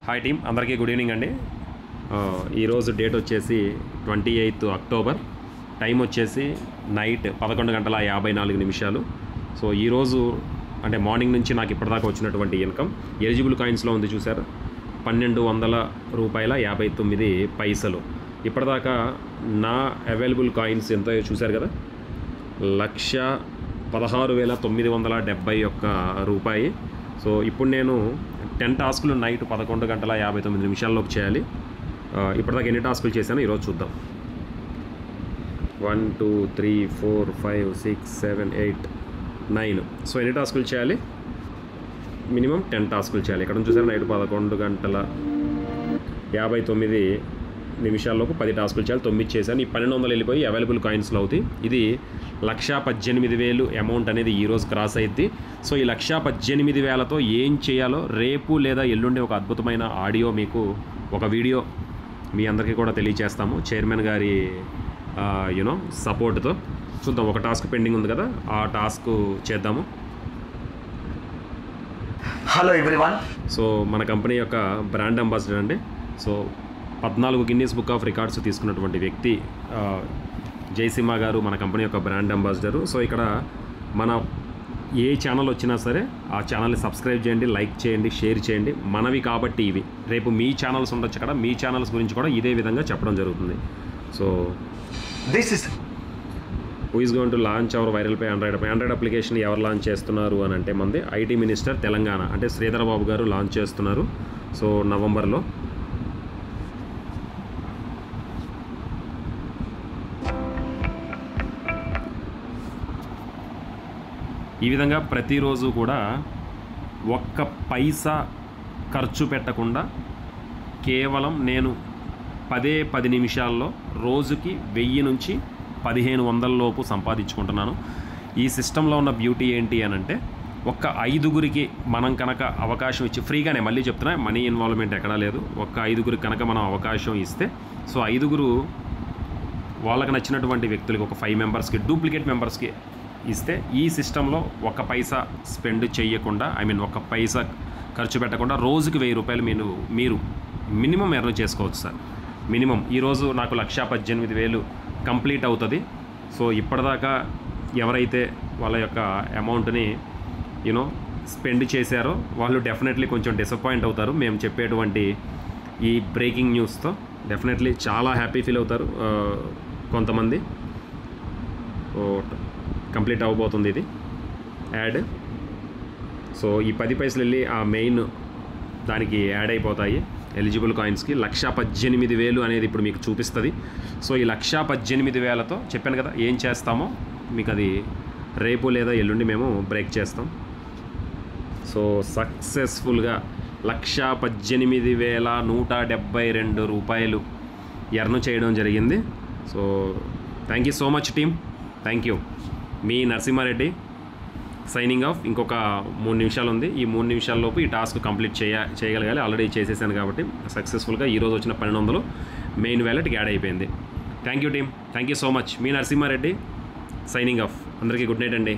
Hi team, అందరికీ good evening అండి. ఈరోజు డేట్ వచ్చేసి 28 అక్టోబర్, టైం వచ్చేసి నైట్ 11:54. సో ఈరోజు అంటే మార్నింగ్ నుంచి నాకు ఇప్పటిదాకా వచ్చినటువంటి ఇన్కమ్ ఎలిజిబుల్ కాయిన్స్లో ఉంది, చూసారు, $1,200.59. ఇప్పటిదాకా నా అవైలబుల్ కాయిన్స్ ఎంతో చూశారు కదా, $1,16,971 సో ఇప్పుడు నేను 10 టాస్కులు నైట్ 11:59 చేయాలి. ఇప్పటిదాకా ఎన్ని టాస్కులు చేశానో ఈరోజు చూద్దాం. 1 2 3 4 5 6 7 8 9. సో ఎన్ని టాస్కులు చేయాలి? మినిమం 10 టాస్కులు చేయాలి. ఇక్కడ చూసారు, నైట్ 11:59 10 టాస్కులు చేయాలి. 9 చేశాను. ఈ 1200 వెళ్ళిపోయి అవైలబుల్ కాయిన్స్లో అవుతాయి. ఇది 1,18,000 అమౌంట్ అనేది ఈరోజు క్రాస్ అయ్యింది. సో ఈ 1,18,000తో ఏం చేయాలో రేపు లేదా ఎల్లుండి ఒక అద్భుతమైన ఆడియో మీకు ఒక వీడియో మీ అందరికీ కూడా తెలియజేస్తాము, చైర్మన్ గారి సపోర్ట్తో. చూద్దాం, ఒక టాస్క్ పెండింగ్ ఉంది కదా, ఆ టాస్క్ చేద్దాము. Hello everyone. సో మన కంపెనీ యొక్క బ్రాండ్ అంబాసిడర్ అండి. So 14 Guinness book of records తీసుకున్నటువంటి వ్యక్తి జయసింహ గారు మన కంపెనీ యొక్క బ్రాండ్ అంబాసిడరు. సో ఇక్కడ మన ఏ ఛానల్ వచ్చినా సరే ఆ ఛానల్ని సబ్స్క్రైబ్ చేయండి, లైక్ చేయండి, షేర్ చేయండి. మనవి కాబట్టి ఇవి రేపు మీ ఛానల్స్ ఉండొచ్చు కదా, మీ ఛానల్స్ గురించి కూడా ఇదే విధంగా చెప్పడం జరుగుతుంది. So this is who is going to launch our viral pay android application ఎవరు లాంచ్ చేస్తున్నారు అని అంటే మంది ఐటీ మినిస్టర్ తెలంగాణ అంటే శ్రీధర్ బాబు గారు లాంచ్ చేస్తున్నారు. సో నవంబర్లో. ఈ విధంగా ప్రతిరోజు కూడా ఒక్క పైసా ఖర్చు పెట్టకుండా కేవలం నేను 10 నిమిషాల్లో రోజుకి 1000 నుంచి 1500 లోపు సంపాదించుకుంటున్నాను. ఈ సిస్టంలో ఉన్న బ్యూటీ ఏంటి అని అంటే, ఒక్క 5గురికి మనం కనుక అవకాశం ఇచ్చి ఫ్రీగానే, మళ్ళీ చెప్తున్నా, మనీ ఇన్వాల్వ్మెంట్ ఎక్కడా లేదు, ఒక్క 5గురికి కనుక మనం అవకాశం ఇస్తే, సో 5గురు వాళ్ళకి నచ్చినటువంటి వ్యక్తులకి ఒక 5 మెంబర్స్కి డూప్లికేట్ మెంబర్స్కి ఇస్తే ఈ సిస్టంలో ఒక్క పైసా స్పెండ్ చేయకుండా, ఒక్క పైసా ఖర్చు పెట్టకుండా రోజుకి ₹1000 మీరు మినిమం ఎర్న్ చేసుకోవచ్చు సార్. మినిమం ఈరోజు నాకు 1,18,000 కంప్లీట్ అవుతుంది. సో ఇప్పటిదాకా ఎవరైతే వాళ్ళ యొక్క అమౌంట్ని స్పెండ్ చేశారో వాళ్ళు డెఫినెట్లీ కొంచెం డిసప్పాయింట్ అవుతారు మేము చెప్పేటువంటి ఈ బ్రేకింగ్ న్యూస్తో. డెఫినెట్లీ చాలా హ్యాపీ ఫీల్ అవుతారు కొంతమంది. కంప్లీట్ అవ్వబోతుంది ఇది యాడ్. సో ఈ 10 పైసలు వెళ్ళి ఆ మెయిన్ దానికి యాడ్ అయిపోతాయి ఎలిజిబుల్ కాయిన్స్కి. 1,18,000 అనేది ఇప్పుడు మీకు చూపిస్తుంది. సో ఈ 1,18,000తో చెప్పాను కదా ఏం చేస్తామో మీకు అది రేపు లేదా ఎల్లుండి మేము బ్రేక్ చేస్తాం. సో సక్సెస్ఫుల్గా $1,18,172 ఎర్న్ చేయడం జరిగింది. So thank you so much team, thank you. మీ నరసింహారెడ్డి సైనింగ్ ఆఫ్. ఇంకొక 3 నిమిషాలు ఉంది. ఈ 3 నిమిషాల్లోపు ఈ టాస్క్ కంప్లీట్ చేయగలగాలి. ఆల్రెడీ చేసేసాను కాబట్టి సక్సెస్ఫుల్గా ఈరోజు వచ్చిన 1200 మెయిన్ వ్యాలెట్కి యాడ్ అయిపోయింది. Thank you team, thank you so much. మీ నరసింహారెడ్డి సైనింగ్ ఆఫ్. అందరికీ గుడ్ నైట్ అండి.